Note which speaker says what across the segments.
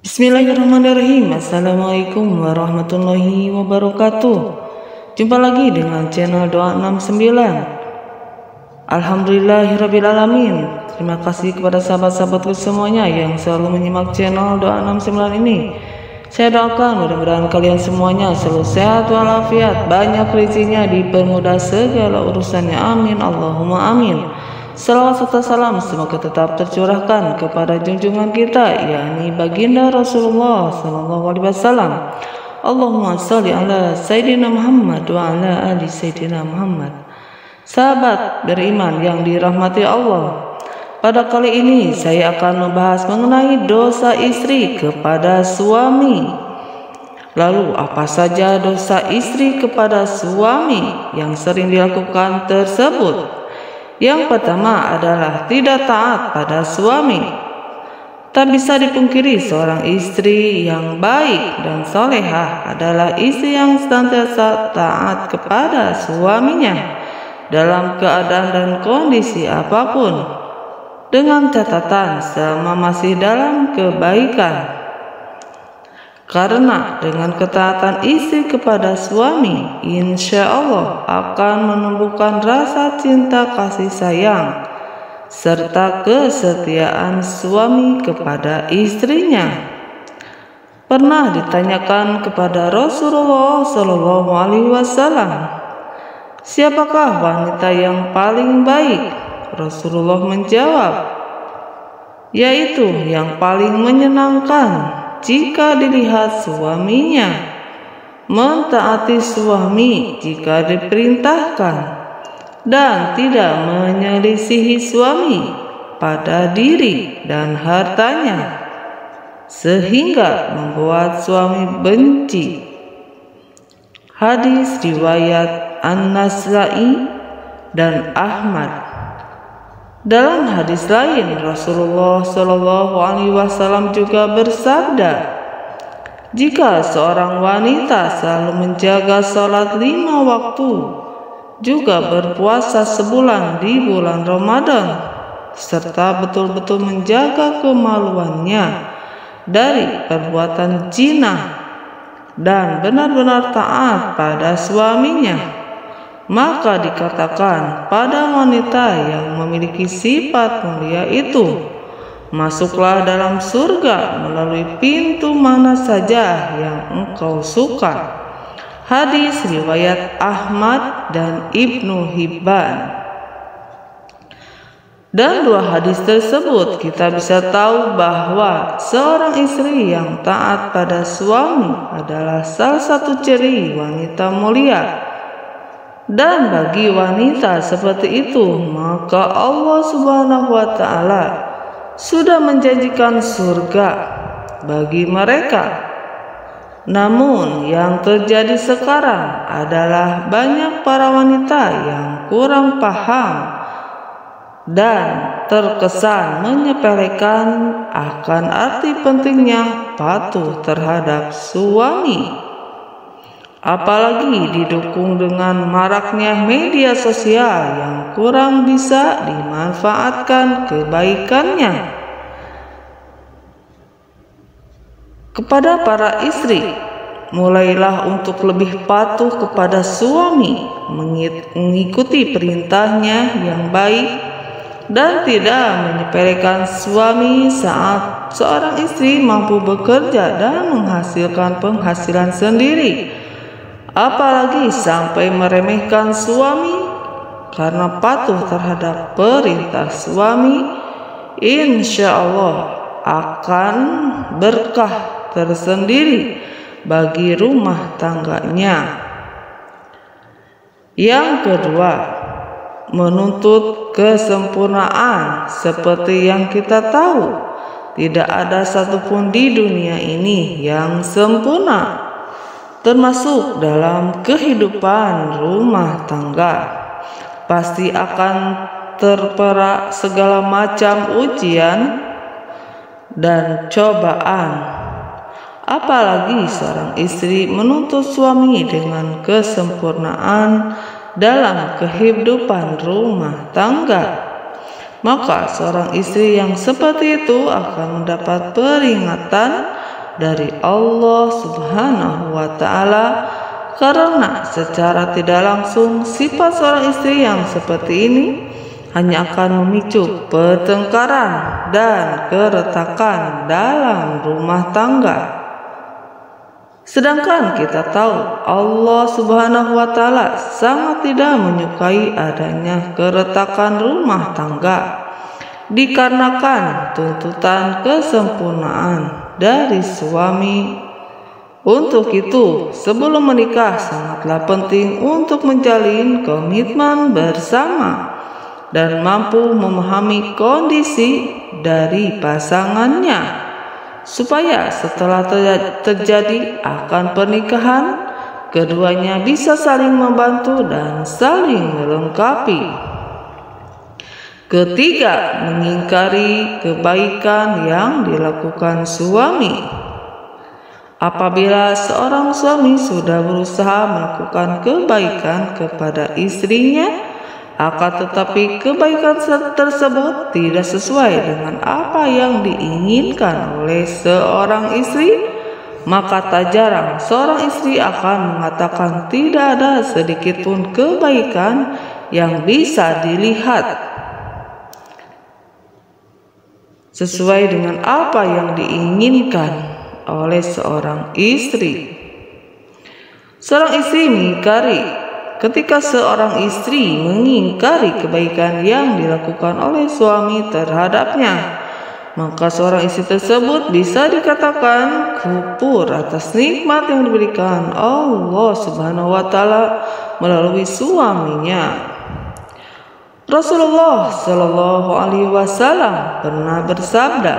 Speaker 1: Bismillahirrahmanirrahim. Assalamualaikum warahmatullahi wabarakatuh. Jumpa lagi dengan channel Doa 69. Alhamdulillahirrabbilalamin. Terima kasih kepada sahabat-sahabatku semuanya yang selalu menyimak channel Doa 69 ini. Saya doakan mudah-mudahan kalian semuanya selalu sehat walafiat, banyak rezekinya, dipermudah segala urusannya. Amin Allahumma amin. Salawat serta salam semoga tetap tercurahkan kepada junjungan kita, yakni baginda Rasulullah sallallahu alaihi wasallam. Allahumma shalli ala Sayyidina Muhammad wa ala ali Sayyidina Muhammad. Sahabat beriman yang dirahmati Allah, pada kali ini saya akan membahas mengenai dosa istri kepada suami. Lalu apa saja dosa istri kepada suami yang sering dilakukan tersebut? Yang pertama adalah tidak taat pada suami. Tak bisa dipungkiri seorang istri yang baik dan solehah adalah istri yang senantiasa taat kepada suaminya dalam keadaan dan kondisi apapun, dengan catatan selama masih dalam kebaikan. Karena dengan ketaatan istri kepada suami, insya Allah akan menumbuhkan rasa cinta kasih sayang serta kesetiaan suami kepada istrinya. Pernah ditanyakan kepada Rasulullah Shallallahu Alaihi Wasallam, siapakah wanita yang paling baik? Rasulullah menjawab, yaitu yang paling menyenangkan jika dilihat suaminya, mentaati suami jika diperintahkan, dan tidak menyelisihi suami pada diri dan hartanya sehingga membuat suami benci. Hadis riwayat An-Nasa'i dan Ahmad. Dalam hadis lain, Rasulullah Shallallahu Alaihi Wasallam juga bersabda, jika seorang wanita selalu menjaga sholat 5 waktu, juga berpuasa sebulan di bulan Ramadan, serta betul-betul menjaga kemaluannya dari perbuatan zina dan benar-benar taat pada suaminya, maka dikatakan pada wanita yang memiliki sifat mulia itu, masuklah dalam surga melalui pintu mana saja yang engkau suka. Hadis riwayat Ahmad dan Ibnu Hibban. Dan dua hadis tersebut kita bisa tahu bahwa seorang istri yang taat pada suami adalah salah satu ciri wanita mulia. Dan bagi wanita seperti itu, maka Allah Subhanahu wa Ta'ala sudah menjanjikan surga bagi mereka. Namun yang terjadi sekarang adalah banyak para wanita yang kurang paham dan terkesan menyepelekan akan arti pentingnya patuh terhadap suami. Apalagi didukung dengan maraknya media sosial yang kurang bisa dimanfaatkan kebaikannya. Kepada para istri, mulailah untuk lebih patuh kepada suami, mengikuti perintahnya yang baik, dan tidak menyepelekan suami saat seorang istri mampu bekerja dan menghasilkan penghasilan sendiri. Apalagi sampai meremehkan suami karena patuh terhadap perintah suami, insya Allah akan berkah tersendiri bagi rumah tangganya. Yang kedua, menuntut kesempurnaan. Seperti yang kita tahu, tidak ada satupun di dunia ini yang sempurna, termasuk dalam kehidupan rumah tangga. Pasti akan terperak segala macam ujian dan cobaan. Apalagi seorang istri menuntut suami dengan kesempurnaan dalam kehidupan rumah tangga, maka seorang istri yang seperti itu akan mendapat peringatan dari Allah Subhanahu wa Ta'ala, karena secara tidak langsung sifat seorang istri yang seperti ini hanya akan memicu pertengkaran dan keretakan dalam rumah tangga. Sedangkan kita tahu Allah Subhanahu wa Ta'ala sangat tidak menyukai adanya keretakan rumah tangga, dikarenakan tuntutan kesempurnaan dari suami. Untuk itu, sebelum menikah sangatlah penting untuk menjalin komitmen bersama dan mampu memahami kondisi dari pasangannya, supaya setelah terjadi akan pernikahan, keduanya bisa saling membantu dan saling melengkapi. Ketiga, mengingkari kebaikan yang dilakukan suami. Apabila seorang suami sudah berusaha melakukan kebaikan kepada istrinya, akan tetapi kebaikan tersebut tidak sesuai dengan apa yang diinginkan oleh seorang istri, maka tak jarang seorang istri akan mengatakan tidak ada sedikit pun kebaikan yang bisa dilihat sesuai dengan apa yang diinginkan oleh seorang istri. Seorang istri mengingkari. Ketika seorang istri mengingkari kebaikan yang dilakukan oleh suami terhadapnya, maka seorang istri tersebut bisa dikatakan kufur atas nikmat yang diberikan Allah Subhanahu wa Ta'ala melalui suaminya. Rasulullah Shallallahu Alaihi Wasallam pernah bersabda,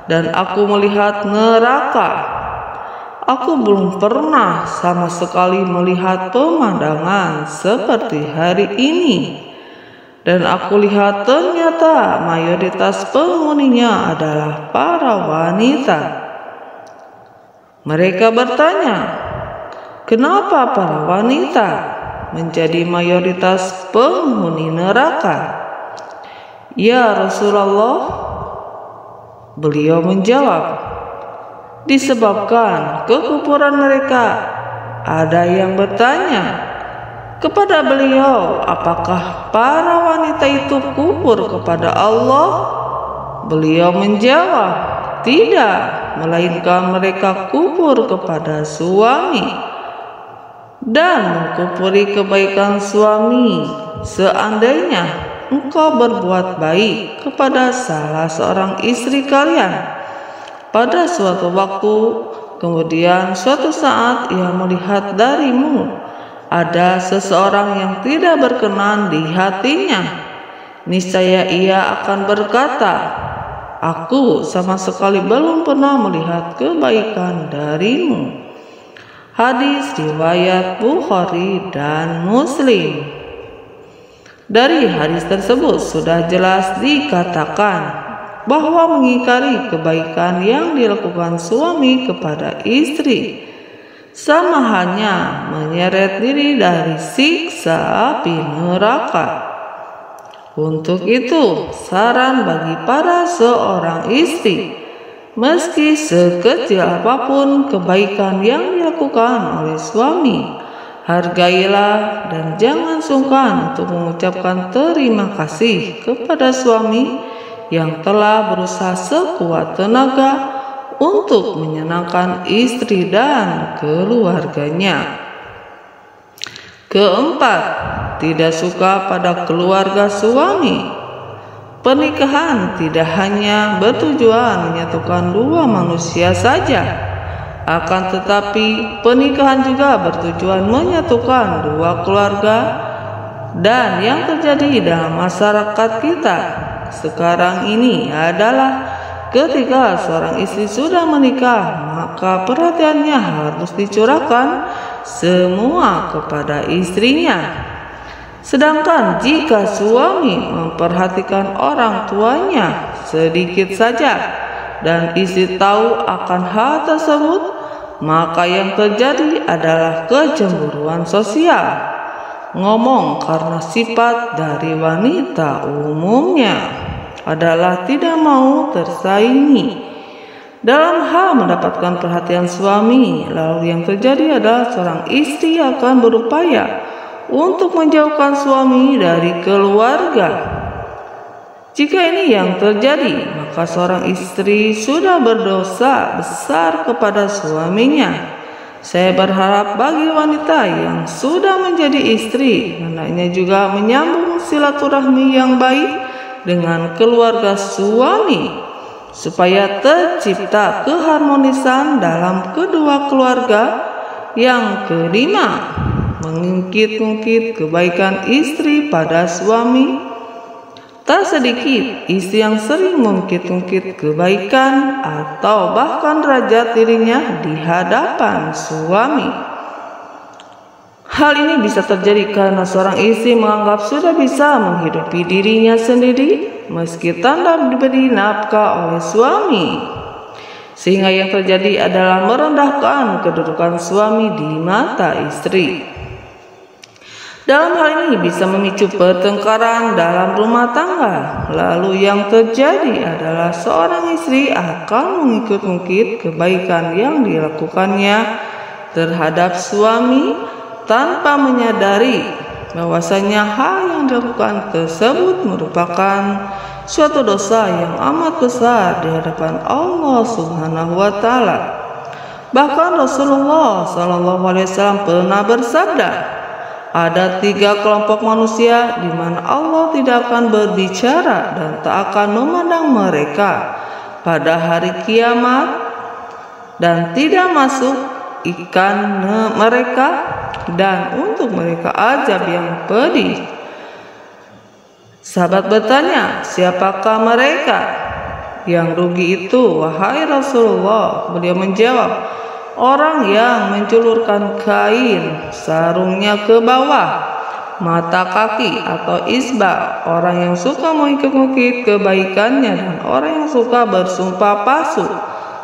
Speaker 1: "Dan aku melihat neraka. Aku belum pernah sama sekali melihat pemandangan seperti hari ini. Dan aku lihat ternyata mayoritas penghuninya adalah para wanita." Mereka bertanya, "Kenapa para wanita menjadi mayoritas penghuni neraka?" "Ya Rasulullah," beliau menjawab, "disebabkan kekufuran mereka." Ada yang bertanya kepada beliau, "Apakah para wanita itu kufur kepada Allah?" Beliau menjawab, "Tidak, melainkan mereka kufur kepada suami dan mengkufuri kebaikan suami. Seandainya engkau berbuat baik kepada salah seorang istri kalian pada suatu waktu, kemudian suatu saat ia melihat darimu ada seseorang yang tidak berkenan di hatinya, niscaya ia akan berkata, 'Aku sama sekali belum pernah melihat kebaikan darimu.'" Hadis riwayat Bukhari dan Muslim. Dari hadis tersebut sudah jelas dikatakan bahwa mengingkari kebaikan yang dilakukan suami kepada istri sama hanya menyeret diri dari siksa api neraka. Untuk itu, saran bagi para seorang istri, meski sekecil apapun kebaikan yang dilakukan oleh suami, hargailah dan jangan sungkan untuk mengucapkan terima kasih kepada suami yang telah berusaha sekuat tenaga untuk menyenangkan istri dan keluarganya. Keempat, tidak suka pada keluarga suami. Pernikahan tidak hanya bertujuan menyatukan dua manusia saja, akan tetapi pernikahan juga bertujuan menyatukan dua keluarga. Dan yang terjadi dalam masyarakat kita sekarang ini adalah ketika seorang istri sudah menikah, maka perhatiannya harus dicurahkan semua kepada istrinya. Sedangkan jika suami memperhatikan orang tuanya sedikit saja dan istri tahu akan hal tersebut, maka yang terjadi adalah kecemburuan sosial. Ngomong karena sifat dari wanita umumnya adalah tidak mau tersaingi dalam hal mendapatkan perhatian suami. Lalu yang terjadi adalah seorang istri akan berupaya untuk menjauhkan suami dari keluarga. Jika ini yang terjadi, maka seorang istri sudah berdosa besar kepada suaminya. Saya berharap bagi wanita yang sudah menjadi istri, hendaknya juga menyambung silaturahmi yang baik dengan keluarga suami, supaya tercipta keharmonisan dalam kedua keluarga. Yang kelima, mengungkit-ungkit kebaikan istri pada suami. Tak sedikit istri yang sering mengungkit-ungkit kebaikan atau bahkan derajat dirinya di hadapan suami. Hal ini bisa terjadi karena seorang istri menganggap sudah bisa menghidupi dirinya sendiri meski tanpa diberi nafkah oleh suami, sehingga yang terjadi adalah merendahkan kedudukan suami di mata istri. Dalam hal ini bisa memicu pertengkaran dalam rumah tangga. Lalu yang terjadi adalah seorang istri akan mengungkit-ungkit kebaikan yang dilakukannya terhadap suami tanpa menyadari bahwasanya hal yang dilakukan tersebut merupakan suatu dosa yang amat besar di hadapan Allah Subhanahu wa taala. Bahkan Rasulullah SAW pernah bersabda, ada 3 kelompok manusia di mana Allah tidak akan berbicara dan tak akan memandang mereka pada hari kiamat, dan tidak masuk ikan mereka, dan untuk mereka azab yang pedih. Sahabat bertanya, siapakah mereka yang rugi itu, wahai Rasulullah? Beliau menjawab, orang yang menculurkan kain sarungnya ke bawah mata kaki atau isbah, orang yang suka mengungkit-ungkit kebaikannya, dan orang yang suka bersumpah palsu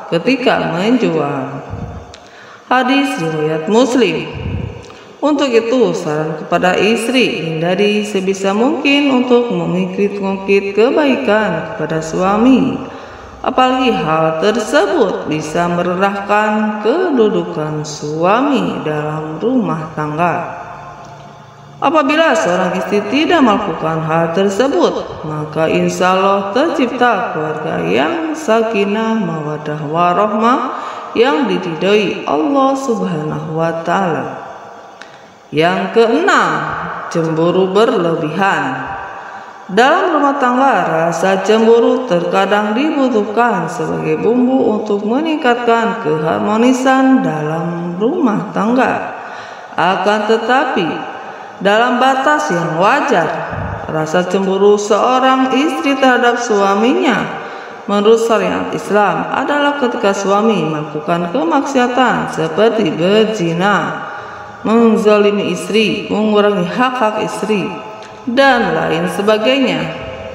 Speaker 1: ketika menjual. Hadis riwayat Muslim. Untuk itu saran kepada istri, hindari sebisa mungkin untuk mengungkit-ungkit kebaikan kepada suami, apalagi hal tersebut bisa merendahkan kedudukan suami dalam rumah tangga. Apabila seorang istri tidak melakukan hal tersebut, maka insya Allah tercipta keluarga yang sakinah, mawaddah, warahmah, yang diridhoi Allah Subhanahu wa taala. Yang keenam, cemburu berlebihan. Dalam rumah tangga, rasa cemburu terkadang dibutuhkan sebagai bumbu untuk meningkatkan keharmonisan dalam rumah tangga. Akan tetapi, dalam batas yang wajar, rasa cemburu seorang istri terhadap suaminya menurut syariat Islam adalah ketika suami melakukan kemaksiatan seperti berzina, menzalimi istri, mengurangi hak-hak istri, dan lain sebagainya.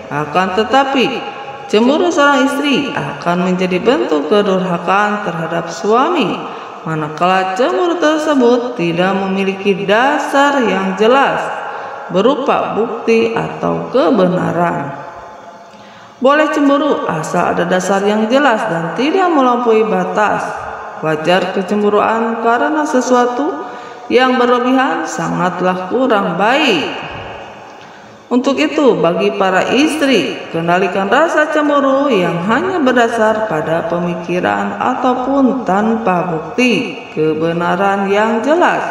Speaker 1: Akan tetapi, cemburu seorang istri akan menjadi bentuk kedurhakaan terhadap suami manakala cemburu tersebut tidak memiliki dasar yang jelas berupa bukti atau kebenaran. Boleh cemburu asal ada dasar yang jelas dan tidak melampaui batas. Wajar kecemburuan karena sesuatu yang berlebihan sangatlah kurang baik. Untuk itu, bagi para istri, kendalikan rasa cemburu yang hanya berdasar pada pemikiran ataupun tanpa bukti kebenaran yang jelas,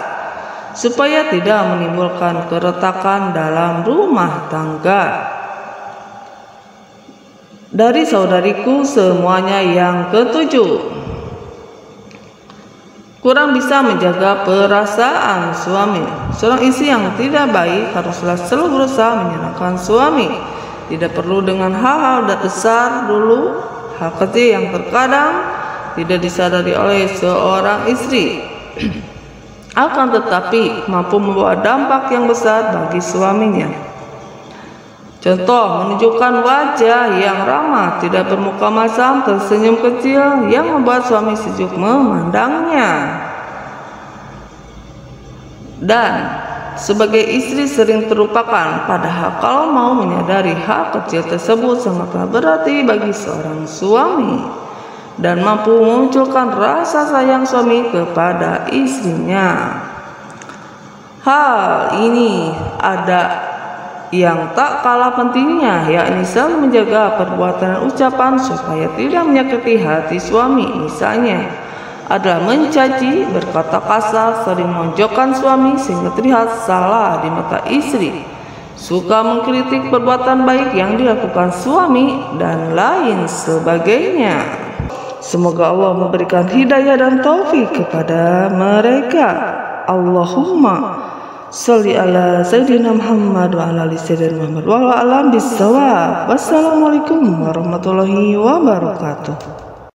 Speaker 1: supaya tidak menimbulkan keretakan dalam rumah tangga. Dari saudariku semuanya, yang ketujuh, kurang bisa menjaga perasaan suami. Seorang istri yang tidak baik haruslah selalu berusaha menyenangkan suami. Tidak perlu dengan hal-hal besar dulu, hal kecil yang terkadang tidak disadari oleh seorang istri akan tetapi mampu membawa dampak yang besar bagi suaminya. Contoh, menunjukkan wajah yang ramah, tidak bermuka masam, tersenyum kecil yang membuat suami sejuk memandangnya. Dan sebagai istri sering terlupakan, padahal kalau mau menyadari hal kecil tersebut sangatlah berarti bagi seorang suami. dan mampu memunculkan rasa sayang suami kepada istrinya. Hal ini ada yang tak kalah pentingnya, yakni selalu menjaga perbuatan dan ucapan supaya tidak menyakiti hati suami. Misalnya adalah mencaci, berkata kasar, sering menonjolkan suami sehingga terlihat salah di mata istri, suka mengkritik perbuatan baik yang dilakukan suami, dan lain sebagainya. Semoga Allah memberikan hidayah dan taufik kepada mereka. Allahumma sholli ala Sayyidina Muhammad wa ala ali Sayyidina Muhammad wa ala alam bisawab. Wassalamualaikum warahmatullahi wabarakatuh.